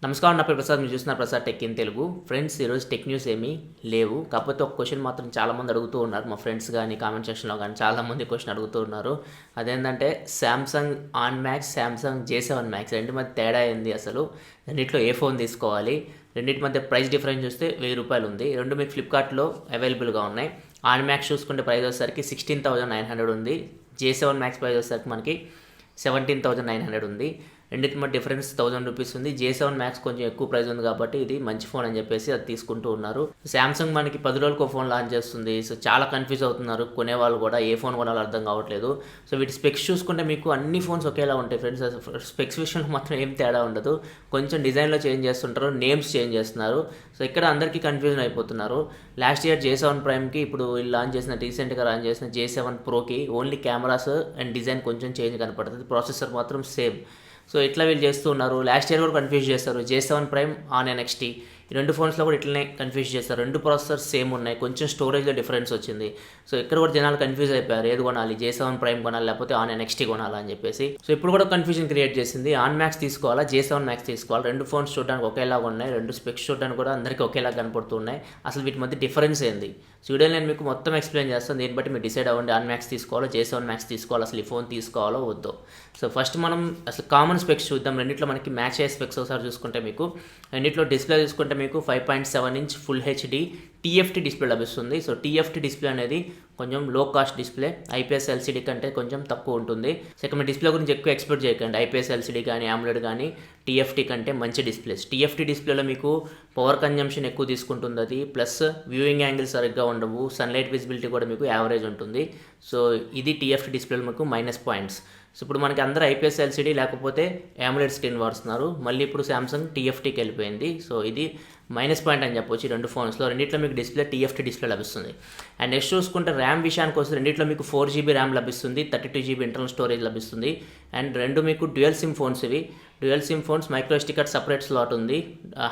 నమస్కారం, నా పేరు ప్రసాద్. మీరు చూస్తున్నారు Prasad tech in Telugu. Friends, ఈరోజు టెక్ న్యూస్ ఏమీ లేవు. కాకపోతే ఒక క్వశ్చన్ మాత్రం చాలామంది అడుగుతూ ఉన్నారు. మా ఫ్రెండ్స్ కానీ కామెంట్ సెక్షన్లో కానీ చాలామంది క్వశ్చన్ అడుగుతూ ఉన్నారు. అదేంటంటే Samsung on max, Samsung J7 max రెండు మధ్య తేడా ఏంది, అసలు రెండిట్లో ఏ ఫోన్ తీసుకోవాలి, రెండింటి మధ్య ప్రైస్ డిఫరెన్స్ చూస్తే ₹1000 ఉంది. రెండు మీకు ఫ్లిప్కార్ట్లో అవైలబుల్గా ఉన్నాయి. ఆన్ మ్యాక్స్ చూసుకుంటే ప్రైస్ వచ్చేసరికి 16,900 ఉంది. J7 మ్యాక్స్ ప్రైస్ వచ్చేసరికి మనకి 17,900 ఉంది. రెండింటి మధ్య డిఫరెన్స్ ₹1000 ఉంది. J7 మ్యాక్స్ కొంచెం ఎక్కువ ప్రైస్ ఉంది కాబట్టి ఇది మంచి ఫోన్ అని చెప్పేసి అది తీసుకుంటూ ఉన్నారు. శాంసంగ్ మనకి 10 రోజులకు ఒక ఫోన్ లాంచ్ చేస్తుంది. సో చాలా కన్ఫ్యూజ్ అవుతున్నారు కొనేవాళ్ళు కూడా, ఏ ఫోన్ కొనాలో అర్థం కావట్లేదు. సో వీటి స్పెక్స్ చూసుకుంటే మీకు అన్ని ఫోన్స్ ఒకేలా ఉంటాయి ఫ్రెండ్స్. స్పెక్స్ విషయంలో మాత్రం ఏం తేడా ఉండదు. కొంచెం డిజైన్లో చేంజ్ చేస్తుంటారు, నేమ్స్ చేంజ్ చేస్తున్నారు. సో ఇక్కడ అందరికీ కన్ఫ్యూజన్ అయిపోతున్నారు. లాస్ట్ ఇయర్ J7 ప్రైమ్కి ఇప్పుడు వీళ్ళు లాంచ్ చేసిన రీసెంట్గా లాంచ్ చేసిన J7 ప్రోకి ఓన్లీ కెమెరాస్ అండ్ డిజైన్ కొంచెం చేంజ్ కనపడుతుంది, ప్రాసెసర్ మాత్రం సేమ్. సో ఇట్లా వీళ్ళు చేస్తూ ఉన్నారు. లాస్ట్ ఇయర్ కూడా కన్ఫ్యూజ్ చేస్తారు. J7 ప్రైమ్ ఆన్ NXT ఈ రెండు ఫోన్స్లో కూడా ఇట్లనే కన్ఫ్యూజ్ చేస్తారు. రెండు ప్రాసెసర్స్ సేమ్ ఉన్నాయి, కొంచెం స్టోరేజ్లో డిఫరెన్స్ వచ్చింది. సో ఇక్కడ కూడా జనాలు కన్ఫ్యూజ్ అయిపోయారు, ఏది కొనాలి, J7 ప్రైమ్ కొనాలి లేకపోతే ఆన్ NXT కొనాలా అని చెప్పేసి. సో ఇప్పుడు కూడా కన్ఫ్యూజన్ క్రియేట్ చేసింది. ఆన్ మ్యాక్స్ తీసుకోవాలా, J7 మ్యాక్స్ తీసుకోవాలి. రెండు ఫోన్స్ చూడడానికి ఒకేలాగా ఉన్నాయి, రెండు స్పెక్స్ చూడడానికి కూడా అందరికీ ఒకేలా కనపడుతున్నాయి. అసలు వీటి మధ్య డిఫరెన్స్ ఏంది, సో వీడియో నేను మీకు మొత్తం ఎక్స్ప్లెయిన్ చేస్తాను. దీన్ని బట్టి మీరు డిసైడ్ అవ్వండి, ఆన్ మ్యాక్స్ తీసుకోవాలో J7 మ్యాక్స్ తీసుకోవాలో, అసలు ఈ ఫోన్ తీసుకోవాలో వద్దో. సో ఫస్ట్ మనం అసలు కామన్ స్పెక్స్ చూద్దాం. రెండిట్లో మనకి మ్యాచ్ అయ్యే స్పెక్స్ ఒకసారి చూసుకుంటే మీకు రెండిట్లో డిస్ప్లే చూసుకుంటే మీకు 5.7 inch full HD TFT display లభిస్తుంది. సో TFT డిస్ప్లే అనేది కొంచెం లో కాస్ట్ డిస్ప్లే, IPS LCD కంటే కొంచెం తక్కువ ఉంటుంది. సో ఇక్కడ మీ డిస్ప్లే గురించి ఎక్కువ ఎక్స్పెక్ట్ చేయకండి. IPS LCD కానీ AMOLED కానీ TFT కంటే మంచి డిస్ప్లేస్. TFT డిస్ప్లేలో మీకు పవర్ కన్జంప్షన్ ఎక్కువ తీసుకుంటుంది అది, ప్లస్ వ్యూయింగ్ యాంగిల్స్ సరిగ్గా ఉండవు, సన్లైట్ విజిబిలిటీ కూడా మీకు యావరేజ్ ఉంటుంది. సో ఇది TFT డిస్ప్లేలో మీకు మైనస్ పాయింట్స్. సో ఇప్పుడు మనకి అందరూ IPS LCD లేకపోతే AMOLED స్క్రీన్ వాడుతున్నారు. మళ్ళీ ఇప్పుడు శాంసంగ్ TFTకి వెళ్ళిపోయింది. సో ఇది మైనస్ పాయింట్ అని చెప్పొచ్చు ఈ రెండు ఫోన్స్లో. రెండిట్లో మీకు డిస్ప్లే TFT డిస్ప్లే లభిస్తుంది. అండ్ నెక్స్ట్ చూసుకుంటే ర్యామ్ విషయానికి వస్తే రెండిట్లో మీకు 4GB ర్యామ్ లభిస్తుంది, 32GB ఇంటర్నల్ స్టోరేజ్ లభిస్తుంది. అండ్ రెండు మీకు డ్యూయల్ సిమ్ ఫోన్స్. ఇవి dual SIM phones, micro SD card separate slot ఉంది,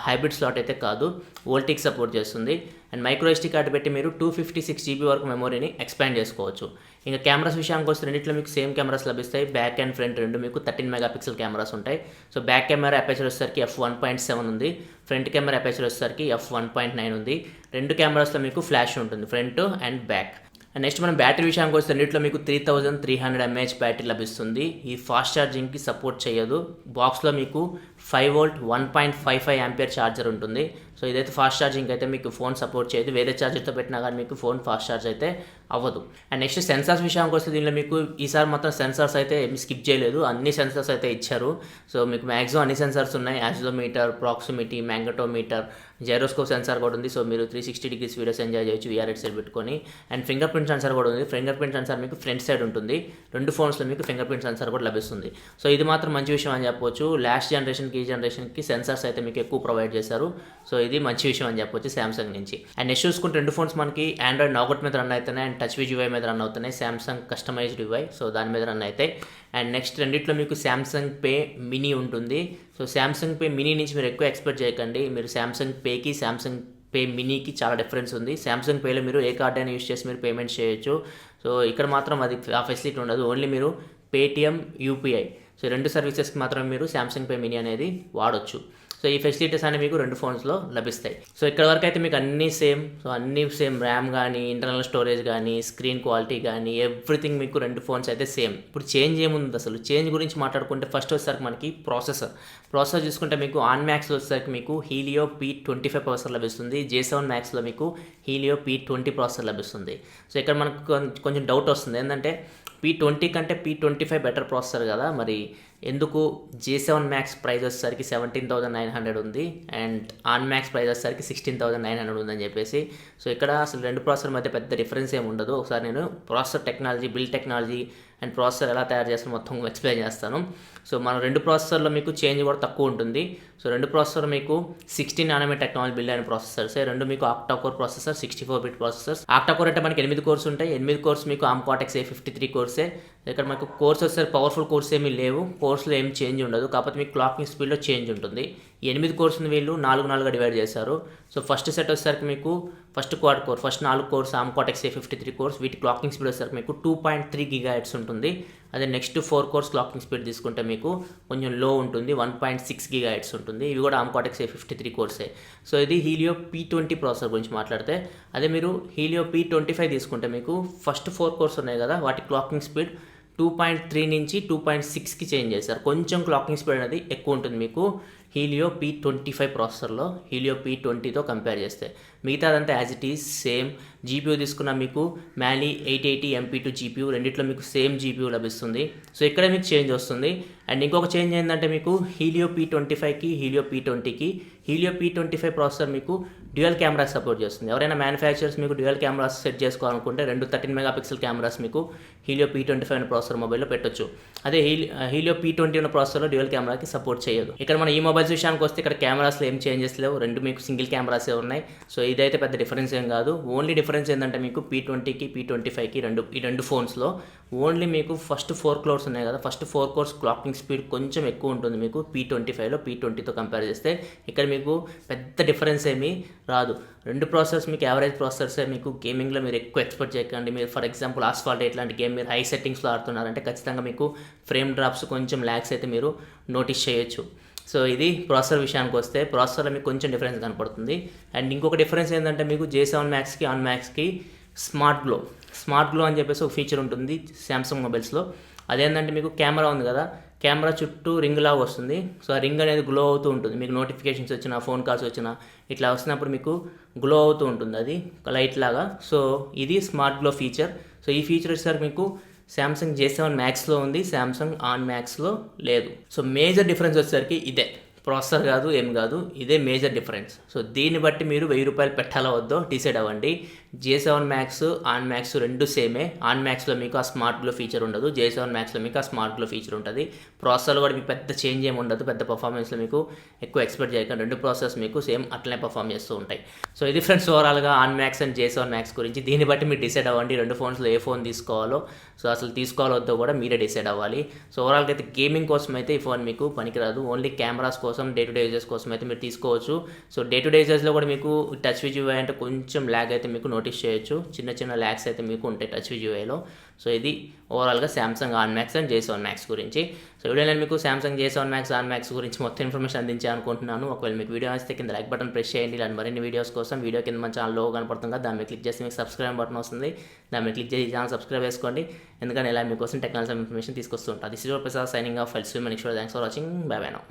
హైబ్రిడ్ స్లాట్ అయితే కాదు, వోల్టిక్ సపోర్ట్ చేస్తుంది. అండ్ మైక్రో SD కార్డ్ పెట్టి మీరు 256GB వరకు మెమొరీని ఎక్స్పాండ్ చేసుకోవచ్చు. ఇంకా కెమెరాస్ విషయానికి వస్తే రెండిట్లో మీకు సేమ్ కెమెరాస్ లభిస్తాయి. బ్యాక్ అండ్ ఫ్రంట్ రెండు మీకు 13 మెగాపిక్సెల్ కెమెరాస్ ఉంటాయి. సో బ్యాక్ కెమెరా అపేచర్ వచ్చేసరికి f1.7 ఉంది, ఫ్రంట్ కెమెరా అపేచర్ వచ్చేసరికి f1.9 ఉంది. రెండు కెమెరాస్లో మీకు ఫ్లాష్ ఉంటుంది, front and back. And next మనం బ్యాటరీ విషయానికి వస్తే రెండిట్లో మీకు 3300 mAh బ్యాటరీ లభిస్తుంది. ఈ ఫాస్ట్ ఛార్జింగ్కి సపోర్ట్ చేయదు. బాక్స్లో మీకు 5V 1.55 ఆంపియర్ ఛార్జర్ ఉంటుంది. సో ఇదైతే ఫాస్ట్ ఛార్జింగ్ అయితే మీకు ఫోన్ సపోర్ట్ చేయదు. వేరే ఛార్జర్తో పెట్టినా కానీ మీకు ఫోన్ ఫాస్ట్ ఛార్జ్ అయితే అవ్వదు. అండ్ నెక్స్ట్ సెన్సార్స్ విషయానికి వస్తే దీనిలో మీకు ఈసారి మాత్రం సెన్సార్స్ అయితే ఏమి స్కిప్ చేయలేదు, అన్ని సెన్సార్స్ అయితే ఇచ్చారు. సో మీకు మ్యాక్సిమం అన్ని సెన్సార్స్ ఉన్నాయి. Accelerometer, proximity, magnetometer, gyroscope sensor కూడా ఉంది. సో మీరు 360 degrees వీడియోస్ ఎంజాయ్ చేయొచ్చు VR హెడ్సెట్ పెట్టుకొని. అండ్ ఫింగర్ ప్రింట్ సెన్సార్ కూడా ఉంది. ఫింగర్ ప్రింట్ సెన్సార్ మీకు ఫ్రంట్ సైడ్ ఉంటుంది. రెండు ఫోన్స్లో మీకు ఫింగర్ ప్రింట్ సెన్సార్ కూడా లభిస్తుంది. సో ఇది మాత్రం మంచి విషయం అని చెప్పొచ్చు. లాస్ట్ జనరేషన్కి ఈ జనరేషన్కి సెన్సార్స్ అయితే మీకు ఎక్కువ ప్రొవైడ్ చేశారు. సో ఇది మంచి విషయం అని చెప్పొచ్చు శాంసంగ్ నుంచి. అండ్ నెక్స్ట్ చూసుకుంటే రెండు ఫోన్స్ మనకి Android Nougat మీద రన్ అవుతున్నాయి అండ్ టచ్ విజ్ UI మీద రన్ అవుతున్నాయి. శాంసంగ్ కస్టమైజ్డ్ UI, సో దాని మీద రన్ అవుతాయి. అండ్ నెక్స్ట్ రెండిట్లో మీకు శాంసంగ్ పే మినీ ఉంటుంది. సో శాంసంగ్ పే మినీ నుంచి మీరు ఎక్కువ ఎక్స్పెక్ట్ చేయకండి. మీరు శాంసంగ్ పేకి శాంసంగ్ పే మినీకి చాలా డిఫరెన్స్ ఉంది. శాంసంగ్ పేలో మీరు ఏ కార్డ్ అయినా యూస్ చేసి మీరు పేమెంట్ చేయొచ్చు. సో ఇక్కడ మాత్రం అది ఆ ఫెసిలిటీ ఉండదు. ఓన్లీ మీరు పేటిఎం, UPI, సో రెండు సర్వీసెస్కి మాత్రమే మీరు శాంసంగ్ పే మినీ అనేది వాడొచ్చు. సో ఈ ఫెసిలిటీస్ అనేవి మీకు రెండు ఫోన్స్లో లభిస్తాయి. సో ఇక్కడ వరకు అయితే మీకు అన్నీ సేమ్. సో అన్నీ సేమ్, ర్యామ్ కానీ, ఇంటర్నల్ స్టోరేజ్ కానీ, స్క్రీన్ క్వాలిటీ కానీ, ఎవ్రీథింగ్ మీకు రెండు ఫోన్స్ అయితే సేమ్. ఇప్పుడు చేంజ్ ఏముంది, అసలు చేంజ్ గురించి మాట్లాడుకుంటే ఫస్ట్ వచ్చేసరికి మనకి ప్రాసెసర్ చూసుకుంటే మీకు ఆన్ మ్యాక్స్లో వచ్చేసరికి మీకు Helio P25 ప్రాసెసర్ లభిస్తుంది. J7 మ్యాక్స్లో మీకు Helio P20 ప్రాసెసర్ లభిస్తుంది. సో ఇక్కడ మనకు కొంచెం డౌట్ వస్తుంది, ఏంటంటే P20 కంటే P25 బెటర్ ప్రాసెసర్ కదా, మరి ఎందుకు J7 మ్యాక్స్ ప్రైస్ వచ్చేసరికి 17,900 ఉంది అండ్ ఆన్ మ్యాక్స్ ప్రైస్ వచ్చేసరికి 16,900 ఉందని చెప్పేసి. సో ఇక్కడ అసలు రెండు ప్రాసెసర్ మధ్య పెద్ద డిఫరెన్స్ ఏమి ఉండదు. ఒకసారి నేను processor technology, build technology and processor ఎలా తయారు చేస్తాను మొత్తం ఎక్స్ప్లెయిన్ చేస్తాను. సో మన రెండు ప్రాసెసర్లో మీకు చేంజ్ కూడా తక్కువ ఉంటుంది. సో రెండు ప్రాసెసర్ మీకు 16 nm టెక్నాలజీ బిల్డ్ అయిన ప్రాసెసర్స్. రెండు మీకు octa core processor, 64-bit processors. Octa core అంటే మనకి 8 కోర్స్ ఉంటాయి. 8 కోర్స్ మీకు ARM Cortex A53 కోర్సే. ఇక్కడ మనకు కోర్స్ వచ్చేసరికి పవర్ఫుల్ కోర్స్ ఏమీ లేవు, కోర్స్లో ఏం చేంజ్ ఉండదు. కాకపోతే మీకు క్లాకింగ్ స్పీడ్లో చేంజ్ ఉంటుంది. ఈ 8 కోర్స్ని వీళ్ళు 4గా డివైడ్ చేశారు. సో ఫస్ట్ సెట్ వచ్చేసరికి మీకు first quad core, first 4 course arm cortex A53 course, వీటి క్లాకింగ్ స్పీడ్ వచ్చేసరికి మీకు 2.3 GHz ఉంటుంది. అదే నెక్స్ట్ 4 కోర్స్ క్లాకింగ్ స్పీడ్ తీసుకుంటే మీకు కొంచెం లో ఉంటుంది, 1.6 GHz ఉంటుంది. ఇవి కూడా ఆర్మ్ కార్టెక్స్ A53 కోర్సే. సో ఇది హీలియో P20 ప్రాసెసర్ గురించి మాట్లాడితే, అదే మీరు హీలియో P25 తీసుకుంటే మీకు ఫస్ట్ 4 కోర్స్ ఉన్నాయి కదా, వాటి క్లాకింగ్ స్పీడ్ 2.3 నుంచి 2.6కి చేంజ్ చేశారు. కొంచెం క్లాకింగ్ స్పీడ్ అనేది ఎక్కువ ఉంటుంది మీకు హీలియో P25 ప్రాసెసర్లో హీలియో P20తో కంపేర్ చేస్తే. మిగతాదంతా as it is same. GPU తీసుకున్న మీకు మ్యాలీ 880 MP2 జీపీయూ, రెండిట్లో మీకు సేమ్ జీపీయూ లభిస్తుంది. సో ఇక్కడ మీకు చేంజ్ వస్తుంది. అండ్ ఇంకొక చేంజ్ ఏంటంటే మీకు హీలియో P25కి హీలియో P20కి హీలియో P25 ప్రాసెసర్ మీకు డ్యూయల్ కెమెరాస్ సపోర్ట్ చేస్తుంది. ఎవరైనా మ్యానుఫ్యాక్చరర్స్ మీకు డ్యూయల్ కెమెరాస్ సెట్ చేసుకోవాలనుకుంటే 2 13 మెగాపిక్సెల్ కెమెరాస్ మీకు హీలియో P25 అనే ప్రాసెసర్ మొబైల్లో పెట్టొచ్చు. అదే హీలియో P20 ఉన్న ప్రాసెసర్లో డ్యూయల్ కెమెరాకి సపోర్ట్ చేయదు. ఇక్కడ మన ఈ మొబైల్స్ విషయానికి వస్తే ఇక్కడ కెమెరాస్లో ఏం చేంజెస్ లేవు, రెండు మీకు సింగిల్ కెమెరాసే ఉన్నాయి. సో ఇదైతే పెద్ద డిఫరెన్స్ ఏం కాదు. ఓన్లీ డిఫరెన్స్ ఏంటంటే మీకు P20కి P25కి ఈ రెండు ఫోన్స్లో ఓన్లీ మీకు ఫస్ట్ 4 కోర్స్ ఉన్నాయి కదా, ఫస్ట్ 4 కోర్స్ క్లాకింగ్ స్పీడ్ కొంచెం ఎక్కువ ఉంటుంది మీకు P25లో P20తో కంపేర్ చేస్తే. ఇక్కడ మీకు పెద్ద డిఫరెన్స్ ఏమీ రాదు. రెండు ప్రాసెసర్స్ మీకు యావరేజ్ ప్రాసెసర్సే. మీకు గేమింగ్లో మీరు ఎక్కువ ఎక్స్పెక్ట్ చేయకండి. మీరు ఫర్ ఎగ్జాంపుల్ ఆస్ఫాల్ట్ ఇట్లాంటి గేమ్ మీరు హై సెట్టింగ్స్లో ఆడుతున్నారంటే ఖచ్చితంగా మీకు ఫ్రేమ్ డ్రాప్స్ కొంచెం ల్యాగ్స్ అయితే మీరు నోటీస్ చేయొచ్చు. సో ఇది ప్రాసెసర్ విషయానికి వస్తే ప్రాసెసర్లో మీకు కొంచెం డిఫరెన్స్ కనపడుతుంది. అండ్ ఇంకొక డిఫరెన్స్ ఏంటంటే మీకు J7 Maxకి ఆన్ మ్యాక్స్కి స్మార్ట్ గ్లో అని చెప్పేసి ఒక ఫీచర్ ఉంటుంది శాంసంగ్ మొబైల్స్లో. అదేంటంటే మీకు కెమెరా ఉంది కదా, కెమెరా చుట్టూ రింగ్ లాగా వస్తుంది. సో ఆ రింగ్ అనేది గ్లో అవుతూ ఉంటుంది. మీకు నోటిఫికేషన్స్ వచ్చినా, ఫోన్ కాల్స్ వచ్చినా ఇట్లా వస్తున్నప్పుడు మీకు గ్లో అవుతూ ఉంటుంది, అది లైట్ లాగా. సో ఇది స్మార్ట్ గ్లో ఫీచర్. సో ఈ ఫీచర్ వచ్చేసరికి మీకు శాంసంగ్ J7 Maxలో ఉంది, శాంసంగ్ ఆన్ మ్యాక్స్లో లేదు. సో మేజర్ డిఫరెన్స్ వచ్చేసరికి ఇదే, ప్రాసెసర్ కాదు ఏం కాదు, ఇదే మేజర్ డిఫరెన్స్. సో దీన్ని బట్టి మీరు 1000 రూపాయలు పెట్టాలో వద్దో డిసైడ్ అవ్వండి. J7 Max ఆన్ మ్యాక్స్ రెండు సేమే. ఆన్ మ్యాక్స్లో మీకు ఆ స్మార్ట్ గ్లో ఫీచర్ ఉండదు, J7 Maxలో మీకు ఆ స్మార్ట్ గ్లో ఫీచర్ ఉంటుంది. ప్రాసెసర్లో కూడా మీకు పెద్ద చేంజ్ ఏమి ఉండదు, పెద్ద పర్ఫార్మెన్స్లో మీకు ఎక్కువ ఎక్స్పెక్ట్ చేయకండి. రెండు ప్రాసెసర్స్ మీకు సేమ్ అట్లనే పర్ఫామ్ చేస్తూ ఉంటాయి. సో ఇది ఫ్రెండ్స్ ఓవరాల్గా on max and J7 Max గురించి. దీన్ని బట్టి మీరు డిసైడ్ అవ్వండి రెండు ఫోన్స్లో ఏ ఫోన్ తీసుకోవాలో. సో అసలు తీసుకోవాలో వద్దో కూడా మీరే డిసైడ్ అవ్వాలి. సో ఓవరాల్గా అయితే గేమింగ్ కోసం అయితే ఈ ఫోన్ మీకు పనికిరాదు. ఓన్లీ కెమెరాస్ కోసం, డే టు డే యూజెస్ కోసం అయితే మీరు తీసుకోవచ్చు. సో డే టు డే యూజెస్లో కూడా మీకు టచ్ విజ్ యూఐ అంటే కొంచెం ల్యాగ్ అయితే మీకు నోటీస్ చేయొచ్చు, చిన్న ల్యాగ్స్ అయితే మీకు ఉంటాయి టచ్ విజ్ యూఐలో. సో ఇది ఓవరాల్గా Samsung on max and J7 Max గురించి. సో వీడియో నేను మీకు Samsung J7 Max on max గురించి మొత్తం ఇన్ఫర్మేషన్ అందించాలనుకుంటున్నాను. ఒకవేళ మీకు వీడియో నచ్చితే కింద లైక్ బటన్ ప్రెస్ చేయండి. ఇలాంటి మరిన్ని వీడియోస్ కోసం వీడియో కింద మన ఛానల్ లోగో కనపడుతుంది కదా, దాని మీద క్లిక్ చేస్తే మీకు సబ్స్క్రైబ్ బటన్ వస్తుంది. దాని మీద క్లిక్ చేసి ఛానల్ సబ్స్క్రైబ్ చేసుకోండి, ఎందుకంటే ఇలా మీకోసం టెక్నాలజీ ఇన్ఫర్మేషన్ తీసుకొస్తూ ఉంటాను. This is your Prasad signing off. Files మనకి thanks for watching. Bye bye now.